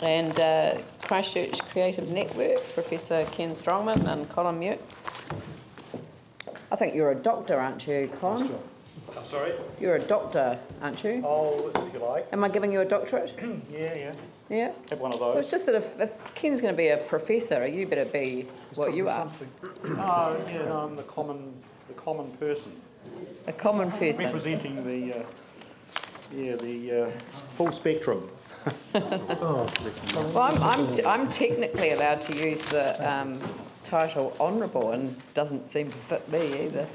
And Christchurch Creative Network, Professor Ken Strongman and Colin Meurk. I think you're a doctor, aren't you, Colin? I'm sorry? You're a doctor, aren't you? Oh, if you like. Am I giving you a doctorate? Yeah. Yeah? Have one of Well, those. it's just that if Ken's going to be a professor, you better be what you are. Oh, yeah, no, I'm the common person. A common person. Representing the full spectrum. Well, I'm technically allowed to use the title honourable, and doesn't seem to fit me either.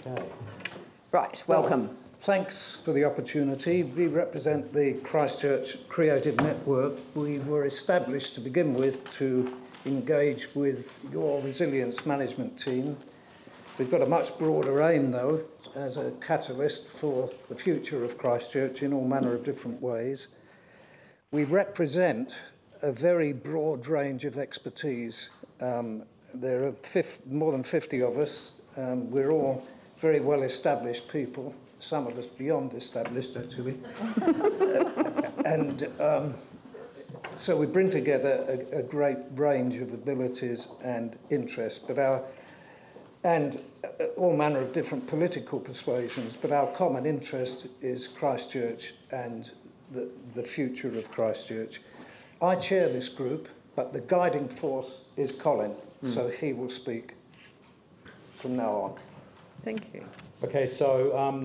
Okay. Right, welcome. Well, thanks for the opportunity. We represent the Christchurch Creative Network. We were established to begin with to engage with your resilience management team. We've got a much broader aim, though, as a catalyst for the future of Christchurch in all manner of different ways. We represent a very broad range of expertise. There are more than 50 of us. We're all very well-established people, some of us beyond established, actually. So we bring together a great range of abilities and interests, and all manner of different political persuasions, but our common interest is Christchurch and the future of Christchurch. I chair this group, but the guiding force is Colin, so he will speak from now on. Thank you. Okay, so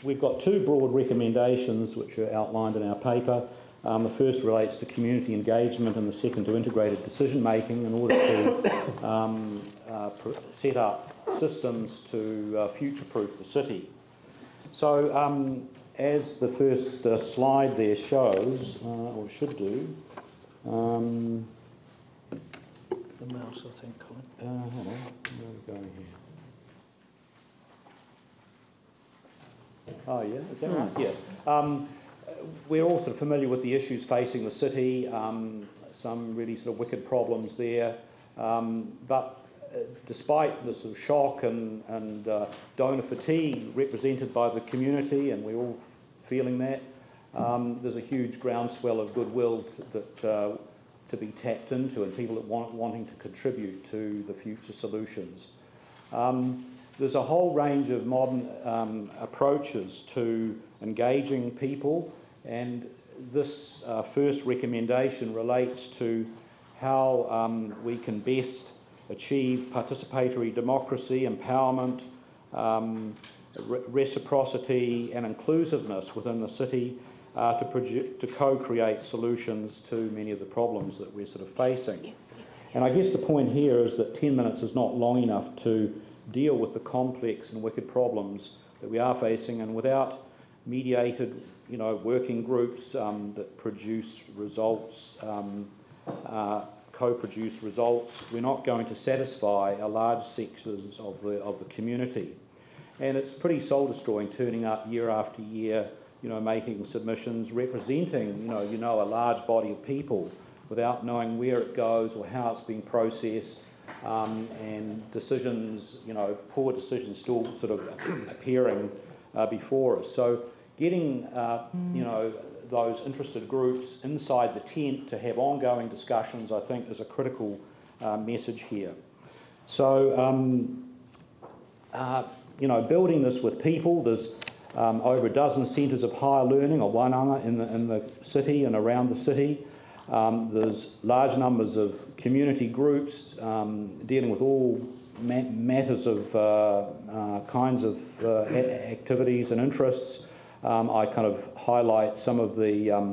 we've got two broad recommendations which are outlined in our paper. The first relates to community engagement and the second to integrated decision making in order to set up systems to future-proof the city. So as the first slide there shows, or should do, The mouse, I think, Colin. hold on, where are we going here? Oh yeah, is that right? Yeah. We're all sort of familiar with the issues facing the city, some really sort of wicked problems there, but despite the sort of shock and donor fatigue represented by the community, and we're all feeling that, there's a huge groundswell of goodwill to be tapped into, and people that wanting to contribute to the future solutions. There's a whole range of modern approaches to engaging people, and this first recommendation relates to how we can best achieve participatory democracy, empowerment, reciprocity and inclusiveness within the city to co-create solutions to many of the problems that we're sort of facing. And I guess the point here is that 10 minutes is not long enough to deal with the complex and wicked problems that we are facing, and without mediated, working groups that produce results, co-produce results, we're not going to satisfy a large sections of the community. And it's pretty soul-destroying turning up year after year, making submissions, representing, a large body of people without knowing where it goes or how it's being processed, and decisions, poor decisions still sort of appearing before us. So getting, those interested groups inside the tent to have ongoing discussions, I think, is a critical message here. So, building this with people, there's over a dozen centres of higher learning or wānanga in the city and around the city. There's large numbers of community groups dealing with all matters of kinds of activities and interests. I kind of highlight some of the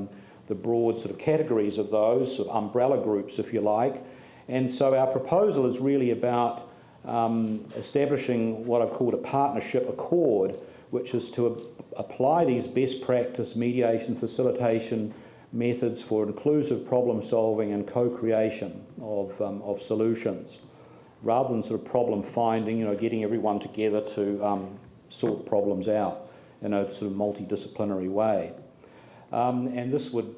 broad sort of categories of those, sort of umbrella groups, if you like. And so our proposal is really about establishing what I've called a partnership accord, which is to apply these best practice mediation facilitation methods for inclusive problem solving and co-creation of solutions, rather than sort of problem finding, getting everyone together to sort problems out in a sort of multidisciplinary way. And this would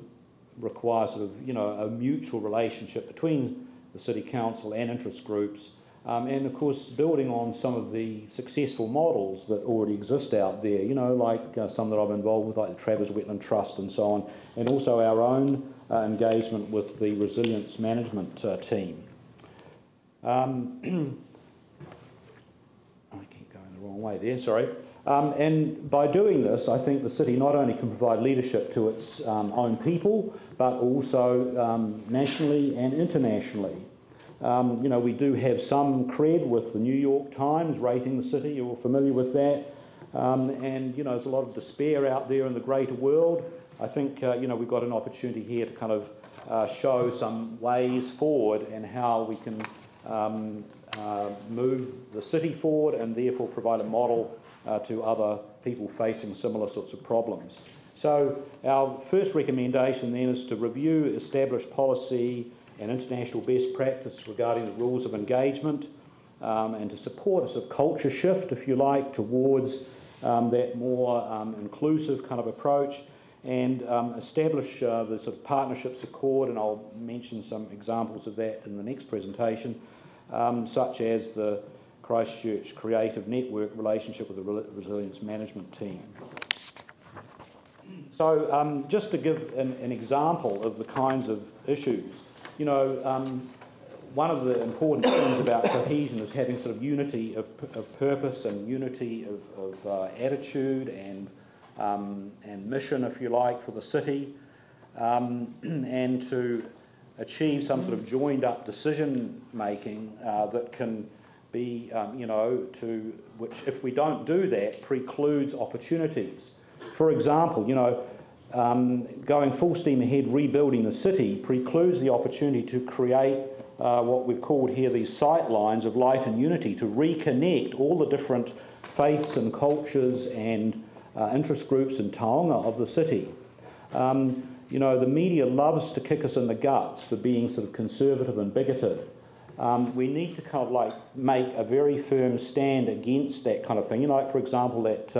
require sort of, a mutual relationship between the City Council and interest groups and of course building on some of the successful models that already exist out there, you know, like some that I'm involved with, like the Travers Wetland Trust and so on, and also our own engagement with the resilience management team. I keep going the wrong way there, sorry. And by doing this, I think the city not only can provide leadership to its own people, but also nationally and internationally. You know, we do have some cred with the New York Times rating the city, you're all familiar with that. And, you know, there's a lot of despair out there in the greater world. I think, you know, we've got an opportunity here to kind of show some ways forward and how we can move the city forward and therefore provide a model to other people facing similar sorts of problems. So our first recommendation then is to review established policy and international best practice regarding the rules of engagement, and to support a sort of culture shift, if you like, towards that more inclusive kind of approach, and establish the sort of partnerships accord, and I'll mention some examples of that in the next presentation, such as the Christchurch Creative Network relationship with the Resilience Management team. So just to give an example of the kinds of issues, you know, one of the important things about cohesion is having sort of unity of purpose and unity of attitude and mission, if you like, for the city, and to achieve some sort of joined up decision making that can be, you know, to which, if we don't do that, precludes opportunities. For example, you know, going full steam ahead rebuilding the city precludes the opportunity to create what we've called here these sight lines of light and unity, to reconnect all the different faiths and cultures and interest groups and taonga of the city. You know, the media loves to kick us in the guts for being sort of conservative and bigoted. We need to kind of like make a very firm stand against that kind of thing. You know, like for example that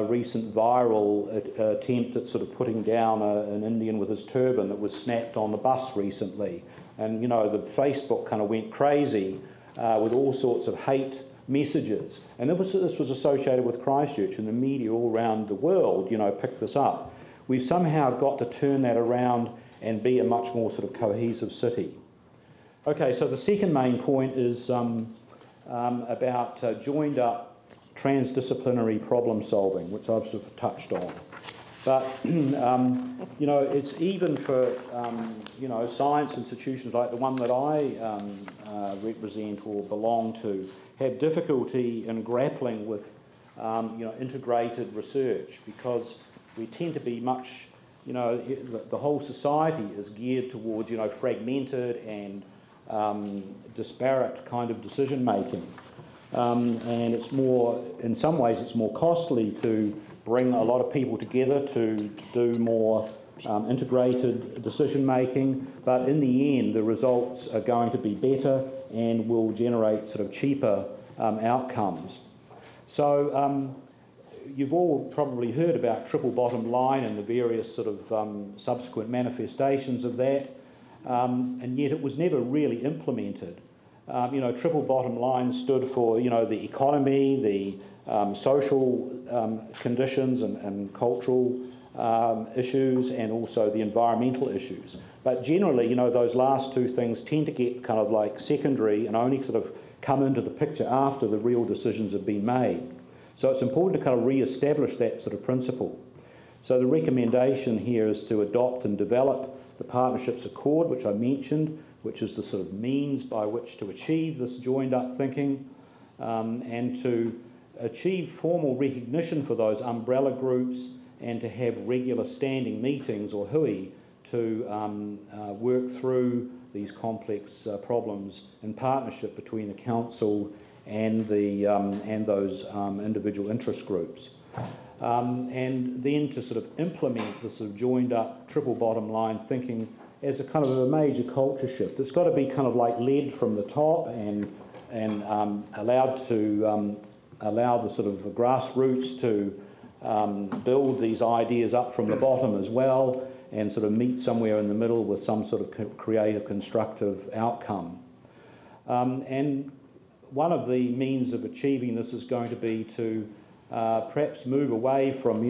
recent viral attempt at sort of putting down an Indian with his turban that was snapped on the bus recently. And, you know, the Facebook kind of went crazy with all sorts of hate messages. And this was associated with Christchurch, and the media all around the world, you know, picked this up. We've somehow got to turn that around and be a much more sort of cohesive city. Okay, so the second main point is about joined up transdisciplinary problem solving, which I've sort of touched on. But, you know, it's even for, you know, science institutions like the one that I represent or belong to have difficulty in grappling with, you know, integrated research, because we tend to be much, you know, the whole society is geared towards, you know, fragmented and disparate kind of decision making. And it's more, in some ways, it's more costly to bring a lot of people together to do more integrated decision making, but in the end the results are going to be better and will generate sort of cheaper outcomes. So you've all probably heard about triple bottom line and the various sort of subsequent manifestations of that, and yet it was never really implemented. You know, triple bottom line stood for, you know, the economy, the social conditions and cultural issues, and also the environmental issues. But generally, you know, those last two things tend to get kind of like secondary and only sort of come into the picture after the real decisions have been made. So it's important to kind of re-establish that sort of principle. So the recommendation here is to adopt and develop the Partnerships Accord, which I mentioned, which is the sort of means by which to achieve this joined-up thinking, and to achieve formal recognition for those umbrella groups, and to have regular standing meetings, or hui, to work through these complex problems in partnership between the council and those individual interest groups. And then to sort of implement this sort of joined-up triple bottom line thinking as a kind of a major culture shift. It's got to be kind of like led from the top and allowed to allow the sort of grassroots to build these ideas up from the bottom as well, and sort of meet somewhere in the middle with some sort of creative, constructive outcome. And one of the means of achieving this is going to be to perhaps move away from,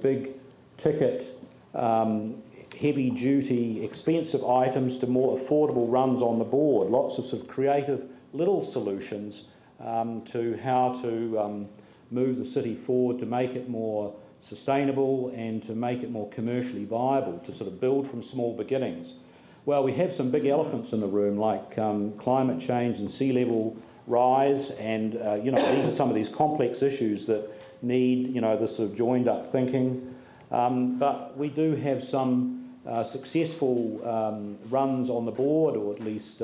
big ticket, heavy-duty, expensive items to more affordable runs on the board. Lots of sort of creative little solutions to how to move the city forward, to make it more sustainable and to make it more commercially viable, to sort of build from small beginnings. Well, we have some big elephants in the room, like climate change and sea level rise, and these are some of these complex issues that need this sort of joined up thinking. But we do have some successful runs on the board, or at least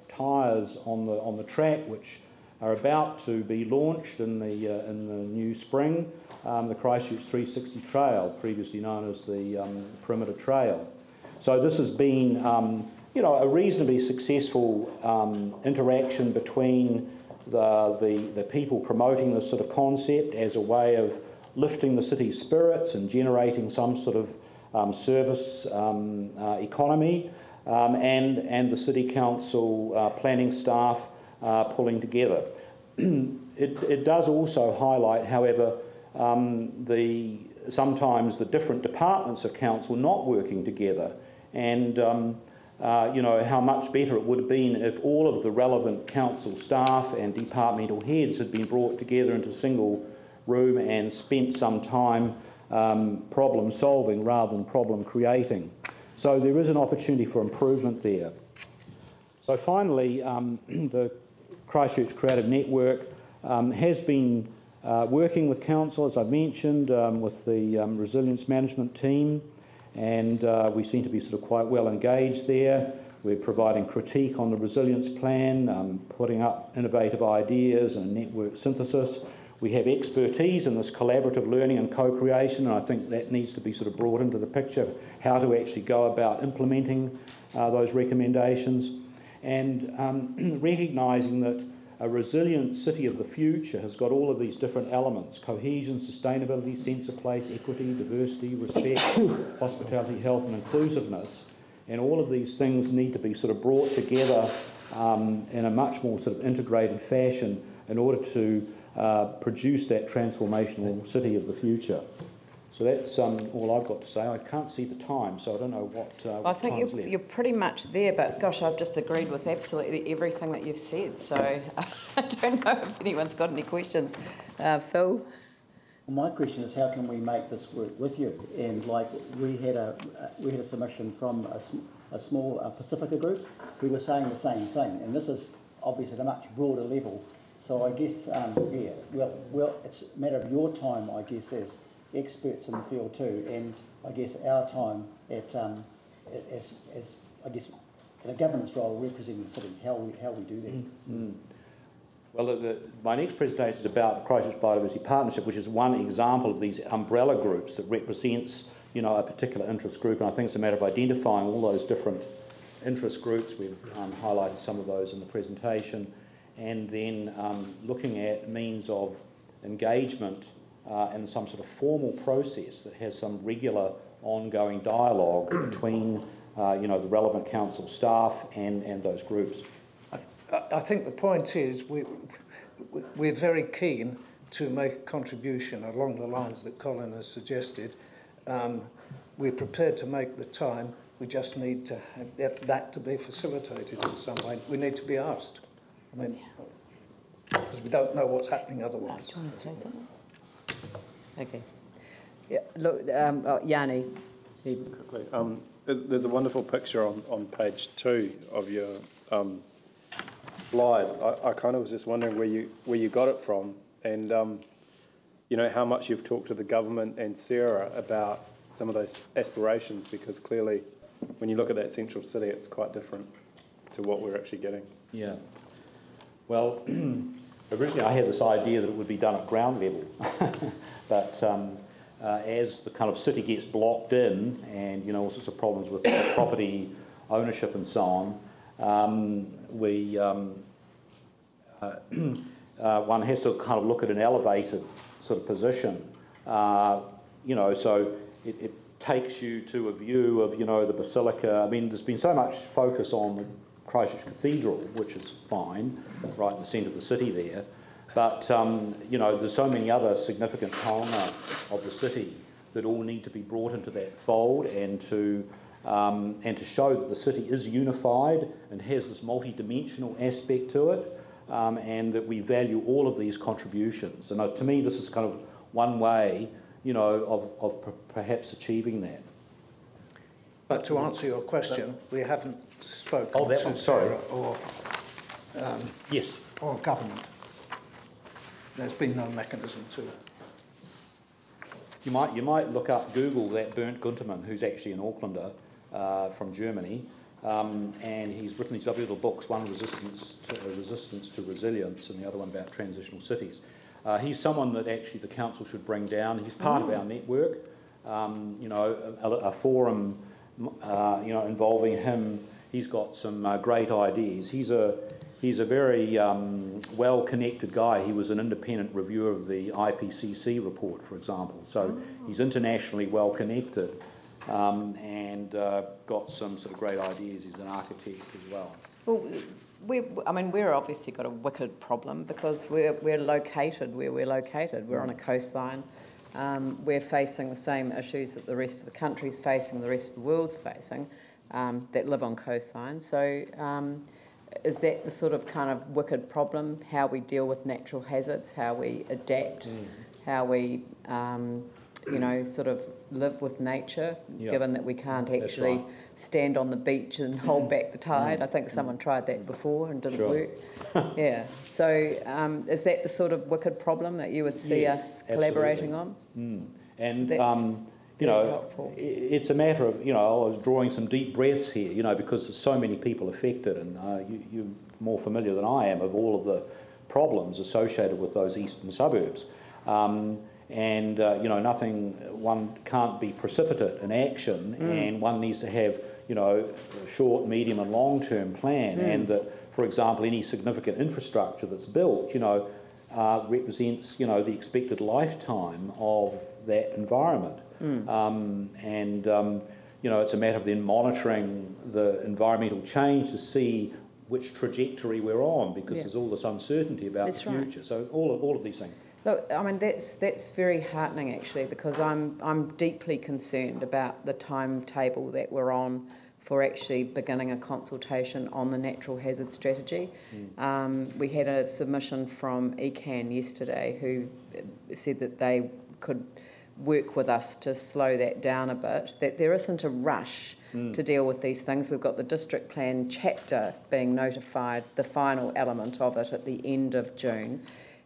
tyres on the track, which are about to be launched in the new spring. The Christchurch 360 Trail, previously known as the Perimeter Trail. So this has been, a reasonably successful interaction between the people promoting this sort of concept as a way of lifting the city's spirits and generating some sort of service economy, and the City Council planning staff pulling together. It does also highlight, however, sometimes the different departments of council not working together, and how much better it would have been if all of the relevant council staff and departmental heads had been brought together into a single room and spent some time problem solving rather than problem creating. So there is an opportunity for improvement there. So finally, the Christchurch Creative Network has been working with council, as I've mentioned, with the resilience management team, and we seem to be sort of quite well engaged there. We're providing critique on the resilience plan, putting up innovative ideas and network synthesis. We have expertise in this collaborative learning and co-creation, and I think that needs to be sort of brought into the picture, how to actually go about implementing those recommendations, and recognising that a resilient city of the future has got all of these different elements: cohesion, sustainability, sense of place, equity, diversity, respect, hospitality, health and inclusiveness. And all of these things need to be sort of brought together in a much more sort of integrated fashion in order to produce that transformational city of the future. So that's all I've got to say. I can't see the time, so I don't know what I think you're pretty much there, but gosh, I've just agreed with absolutely everything that you've said, so I don't know if anyone's got any questions. Phil? Well, my question is, how can we make this work with you? And like we had a submission from a small Pacifica group who were saying the same thing, and this is obviously at a much broader level. So I guess well, it's a matter of your time, I guess, as experts in the field too, and I guess our time at as I guess in a governance role representing the city, how we do that. Mm-hmm. Well, my next presentation is about the Christchurch Biodiversity Partnership, which is one example of these umbrella groups that represents, a particular interest group, and I think it's a matter of identifying all those different interest groups. We've highlighted some of those in the presentation, and then looking at means of engagement and some sort of formal process that has some regular ongoing dialogue between the relevant council staff and those groups. I think the point is we're very keen to make a contribution along the lines that Colin has suggested. We're prepared to make the time. We just need to have that to be facilitated in some way. We need to be asked. Because we don't know what's happening otherwise. Do you want to say something? Okay. Yeah, look, Yanni. Quickly, there's a wonderful picture on page 2 of your slide. I kind of was just wondering where you got it from, and how much you've talked to the government and Sarah about some of those aspirations, because clearly when you look at that central city, it's quite different to what we're actually getting. Yeah. Well, originally I had this idea that it would be done at ground level, but as the kind of city gets blocked in, and all sorts of problems with property ownership and so on, one has to kind of look at an elevated sort of position, so it takes you to a view of the basilica. I mean, there's been so much focus on the Christchurch Cathedral, which is fine, right in the centre of the city there. But, you know, there's so many other significant taonga of the city that all need to be brought into that fold, and to show that the city is unified and has this multi-dimensional aspect to it, and that we value all of these contributions. And to me, this is kind of one way, you know, of perhaps achieving that. But to answer your question, we haven't spoken to Sarah or yes, or government. There's been no mechanism to. You might look up, Google that Bernd Guntermann, who's actually an Aucklander from Germany, and he's written these lovely little books, one Resistance to Resilience and the other one about transitional cities. He's someone that actually the council should bring down. He's part of our network, you know, a forum, you know, involving him. He's got some great ideas. He's a very well-connected guy. He was an independent reviewer of the IPCC report, for example. So he's internationally well-connected, and got some sort of great ideas. He's an architect as well. Well, we're obviously got a wicked problem because we're located where we're located. We're on a coastline. We're facing the same issues that the rest of the country's facing, the rest of the world's facing, that live on coastline. So is that the sort of kind of wicked problem, how we deal with natural hazards, how we adapt, how we, you know, sort of live with nature, given that we can't actually stand on the beach and hold back the tide? I think someone tried that before and didn't work. Yeah. So is that the sort of wicked problem that you would see us collaborating on? And you know, helpful. It's a matter of, you know, I was drawing some deep breaths here, you know, because there's so many people affected, and you're more familiar than I am of all of the problems associated with those eastern suburbs. And you know, one can't be precipitate in action, and one needs to have, you know, a short, medium and long-term plan, and that, for example, any significant infrastructure that's built, you know, represents, you know, the expected lifetime of that environment. And you know, it's a matter of then monitoring the environmental change to see which trajectory we're on, because there's all this uncertainty about the future. Right. So all of these things. Look, I mean, that's very heartening actually, because I'm deeply concerned about the timetable that we're on for actually beginning a consultation on the natural hazard strategy. We had a submission from ECAN yesterday who said that they could work with us to slow that down a bit, that there isn't a rush to deal with these things. We've got the district plan chapter being notified, the final element of it at the end of June.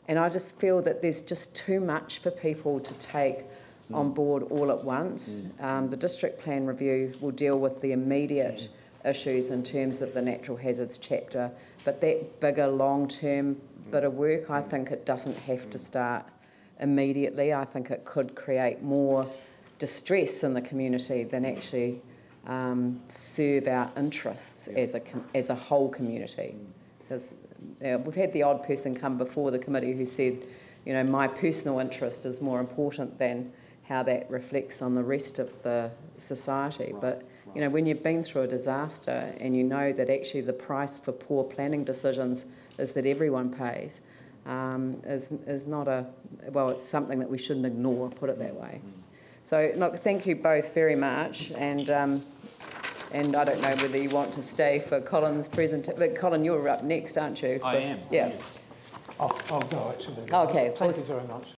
And I just feel that there's just too much for people to take on board all at once. The district plan review will deal with the immediate issues in terms of the natural hazards chapter, but that bigger long-term bit of work, I think it doesn't have to start immediately. I think it could create more distress in the community than actually serve our interests as a whole community. Because we've had the odd person come before the committee who said, you know, my personal interest is more important than how that reflects on the rest of the society. But, you know, when you've been through a disaster and you know that actually the price for poor planning decisions is that everyone pays, is not a, well, it's something that we shouldn't ignore, put it that way. So, look, thank you both very much, and I don't know whether you want to stay for Colin's presentation, but Colin, you're up next, aren't you? I am. Yeah. I'll go actually. Okay. Thank you very much.